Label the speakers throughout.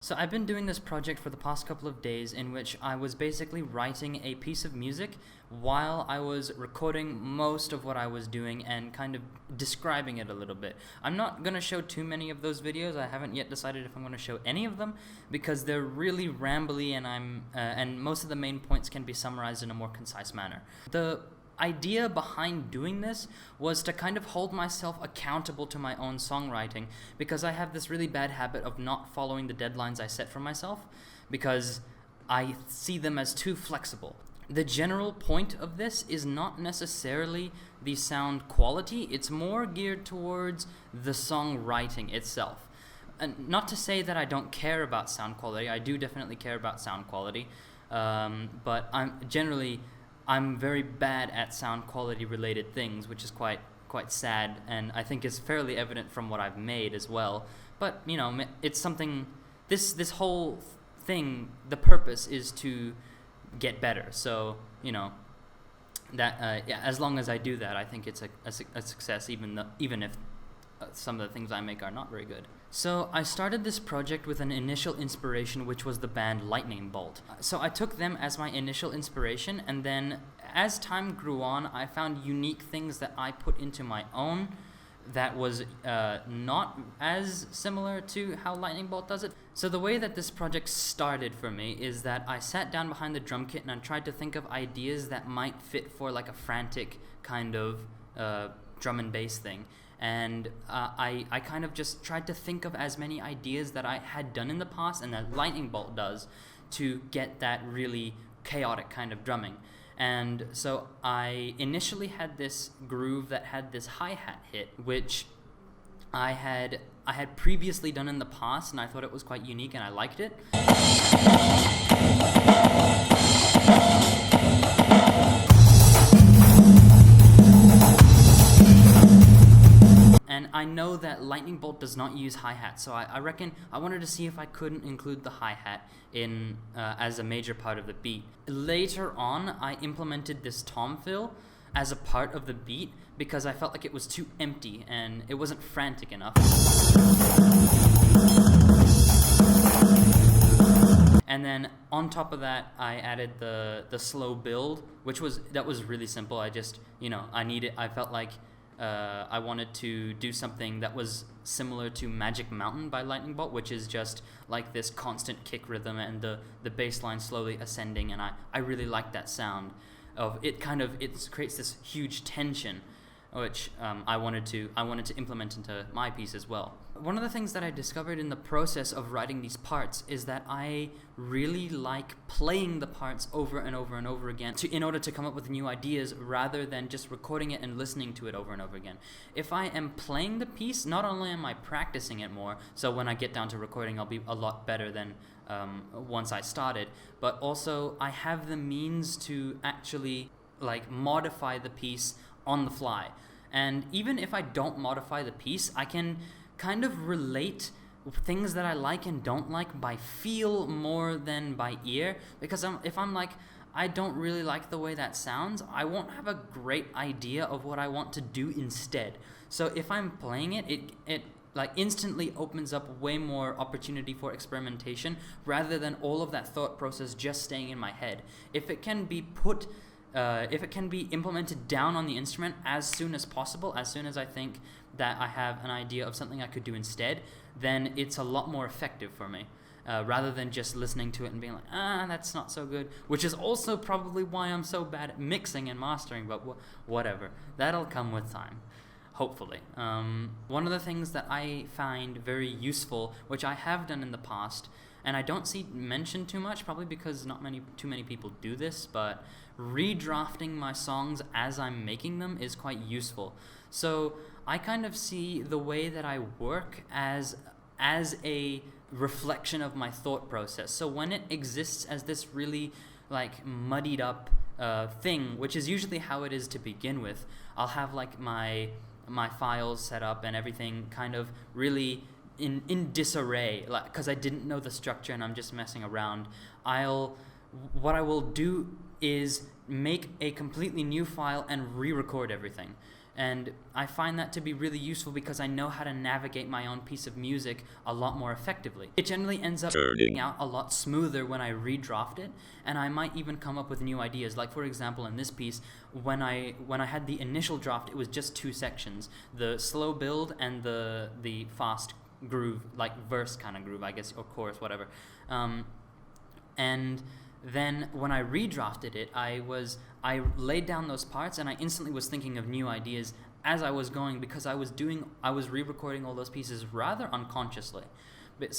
Speaker 1: So I've been doing this project for the past couple of days in which I was basically writing a piece of music while I was recording most of what I was doing and kind of describing it a little bit. I'm not going to show too many of those videos. I haven't yet decided if I'm going to show any of them because they're really rambly and most of the main points can be summarized in a more concise manner. The idea behind doing this was to kind of hold myself accountable to my own songwriting, because I have this really bad habit of not following the deadlines I set for myself because I see them as too flexible. The general point of this is not necessarily the sound quality, it's more geared towards the songwriting itself. And not to say that I don't care about sound quality, I do definitely care about sound quality, but I'm very bad at sound quality related things, which is quite sad, and I think is fairly evident from what I've made as well. But you know, it's something. This whole thing, the purpose is to get better. So you know, that yeah, as long as I do that, I think it's a success, even if some of the things I make are not very good. So I started this project with an initial inspiration, which was the band Lightning Bolt. So I took them as my initial inspiration, and then as time grew on, I found unique things that I put into my own that was not as similar to how Lightning Bolt does it. So the way that this project started for me is that I sat down behind the drum kit and I tried to think of ideas that might fit for like a frantic kind of drum and bass thing. And I kind of just tried to think of as many ideas that I had done in the past and that Lightning Bolt does to get that really chaotic kind of drumming. And so I initially had this groove that had this hi-hat hit, which I had previously done in the past, and I thought it was quite unique and I liked it. And I know that Lightning Bolt does not use hi-hat, so I reckon I wanted to see if I couldn't include the hi-hat in as a major part of the beat. Later on, I implemented this tom fill as a part of the beat because I felt like it was too empty and it wasn't frantic enough. And then on top of that, I added the slow build, which was really simple. I just, I felt like I wanted to do something that was similar to Magic Mountain by Lightning Bolt, which is just like this constant kick rhythm and the bass line slowly ascending, and I really like that sound of it. It creates this huge tension, which I wanted to implement into my piece as well. One of the things that I discovered in the process of writing these parts is that I really like playing the parts over and over and over again in order to come up with new ideas rather than just recording it and listening to it over and over again. If I am playing the piece, not only am I practicing it more, so when I get down to recording I'll be a lot better than once I started, but also I have the means to actually modify the piece on the fly. And even if I don't modify the piece, I can kind of relate things that I like and don't like by feel more than by ear, because if I'm like, I don't really like the way that sounds, I won't have a great idea of what I want to do instead. So if I'm playing it instantly opens up way more opportunity for experimentation rather than all of that thought process just staying in my head. If it can be implemented down on the instrument as soon as possible, as soon as I think that I have an idea of something I could do instead, then it's a lot more effective for me, rather than just listening to it and being like, that's not so good, which is also probably why I'm so bad at mixing and mastering, but whatever. That'll come with time, hopefully. One of the things that I find very useful, which I have done in the past, and I don't see mentioned too much, probably because too many people do this, but redrafting my songs as I'm making them is quite useful. So I kind of see the way that I work as a reflection of my thought process. So when it exists as this really muddied up thing, which is usually how it is to begin with, I'll have my files set up and everything kind of really in disarray, because I didn't know the structure and I'm just messing around. What I will do is make a completely new file and re-record everything. And I find that to be really useful because I know how to navigate my own piece of music a lot more effectively. It generally ends up turning out a lot smoother when I redraft it, and I might even come up with new ideas. Like, for example, in this piece, when I had the initial draft, it was just 2 sections, the slow build and the fast groove, like verse kind of groove, I guess, or chorus, whatever. And then when I redrafted it, I laid down those parts, and I instantly was thinking of new ideas as I was going, because I was re-recording all those pieces rather unconsciously,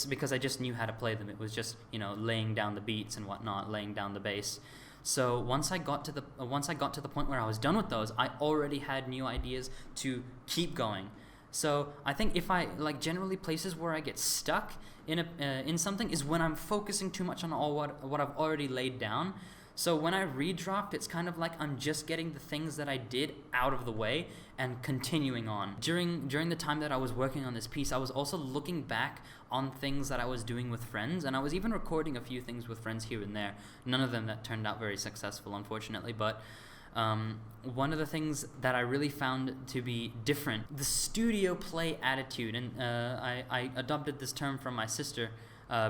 Speaker 1: because I just knew how to play them. It was just, laying down the beats and whatnot, laying down the bass. So once I got to the point where I was done with those, I already had new ideas to keep going. So I think if I generally places where I get stuck in something is when I'm focusing too much on all what I've already laid down. So when I redraft, it's kind of like I'm just getting the things that I did out of the way and continuing on. During the time that I was working on this piece, I was also looking back on things that I was doing with friends, and I was even recording a few things with friends here and there. None of them that turned out very successful, unfortunately, but one of the things that I really found to be different, the studio play attitude, and I adopted this term from my sister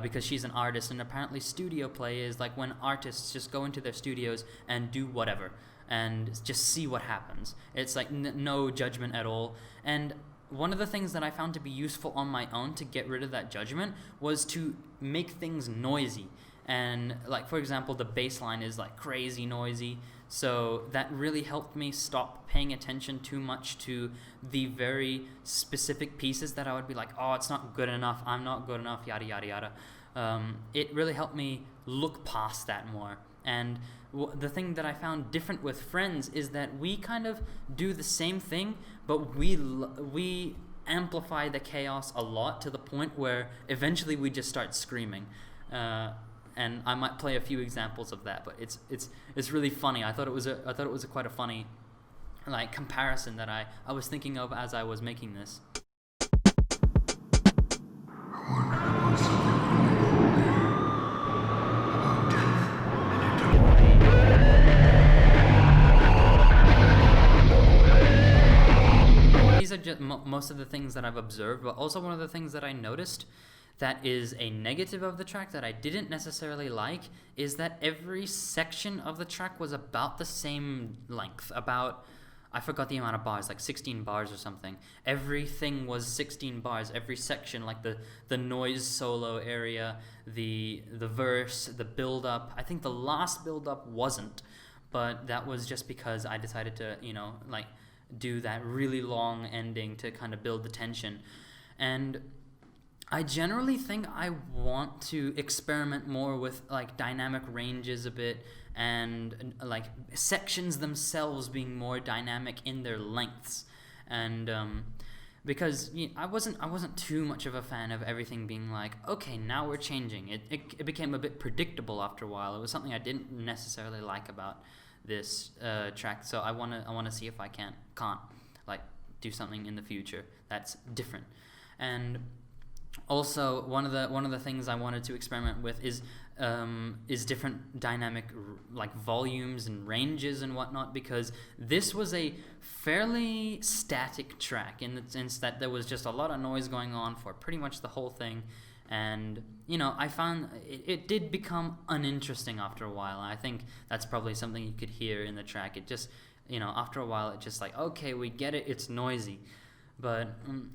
Speaker 1: because she's an artist, and apparently studio play is like when artists just go into their studios and do whatever and just see what happens. It's like no judgment at all. And one of the things that I found to be useful on my own to get rid of that judgment was to make things noisy. And like, for example, the bass line is like crazy noisy. So that really helped me stop paying attention too much to the very specific pieces that I would be like, oh, it's not good enough, I'm not good enough, yada, yada, yada. It really helped me look past that more. And the thing that I found different with friends is that we kind of do the same thing, but we amplify the chaos a lot to the point where eventually we just start screaming. And I might play a few examples of that, but it's really funny. I thought it was quite a funny comparison that I was thinking of as I was making this. These are just most of the things that I've observed, but also one of the things that I noticed that is a negative of the track that I didn't necessarily like is that every section of the track was about the same length, I forgot the amount of bars, like 16 bars or something. Everything was 16 bars, every section, like the noise solo area, the verse, the build-up. I think the last build-up wasn't, but that was just because I decided to, do that really long ending to kind of build the tension. And I generally think I want to experiment more with dynamic ranges a bit, and sections themselves being more dynamic in their lengths, and because I wasn't too much of a fan of everything being like, okay, now we're changing. It became a bit predictable after a while. It was something I didn't necessarily like about this track, so I wanna see if I can't do something in the future that's different. And also, one of the things I wanted to experiment with is different dynamic volumes and ranges and whatnot, because this was a fairly static track in the sense that there was just a lot of noise going on for pretty much the whole thing, and I found it did become uninteresting after a while. I think that's probably something you could hear in the track. It just after a while it just okay, we get it, it's noisy. But,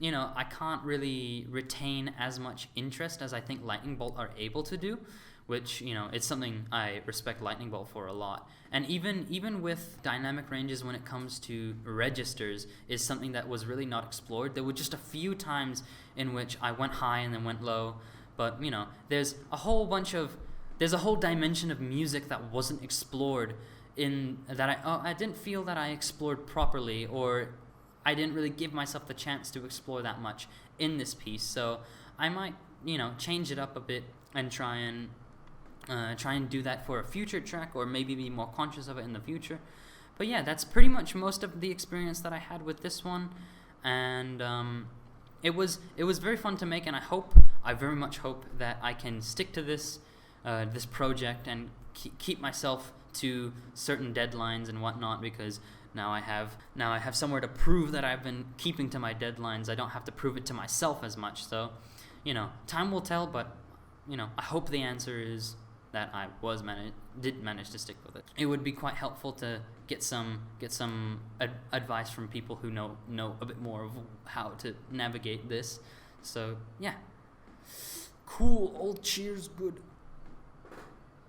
Speaker 1: I can't really retain as much interest as I think Lightning Bolt are able to do, which, it's something I respect Lightning Bolt for a lot. And even with dynamic ranges when it comes to registers is something that was really not explored. There were just a few times in which I went high and then went low, but, there's a whole dimension of music that wasn't explored I didn't feel that I explored properly, or I didn't really give myself the chance to explore that much in this piece. So I might, change it up a bit and try and do that for a future track, or maybe be more conscious of it in the future. But yeah, that's pretty much most of the experience that I had with this one, and it was very fun to make, and I very much hope that I can stick to this project and keep myself to certain deadlines and whatnot, because Now I have somewhere to prove that I've been keeping to my deadlines. I don't have to prove it to myself as much. So, time will tell, but I hope the answer is that I did manage to stick with it. It would be quite helpful to get some advice from people who know a bit more of how to navigate this. So yeah, cool. Old cheers, good.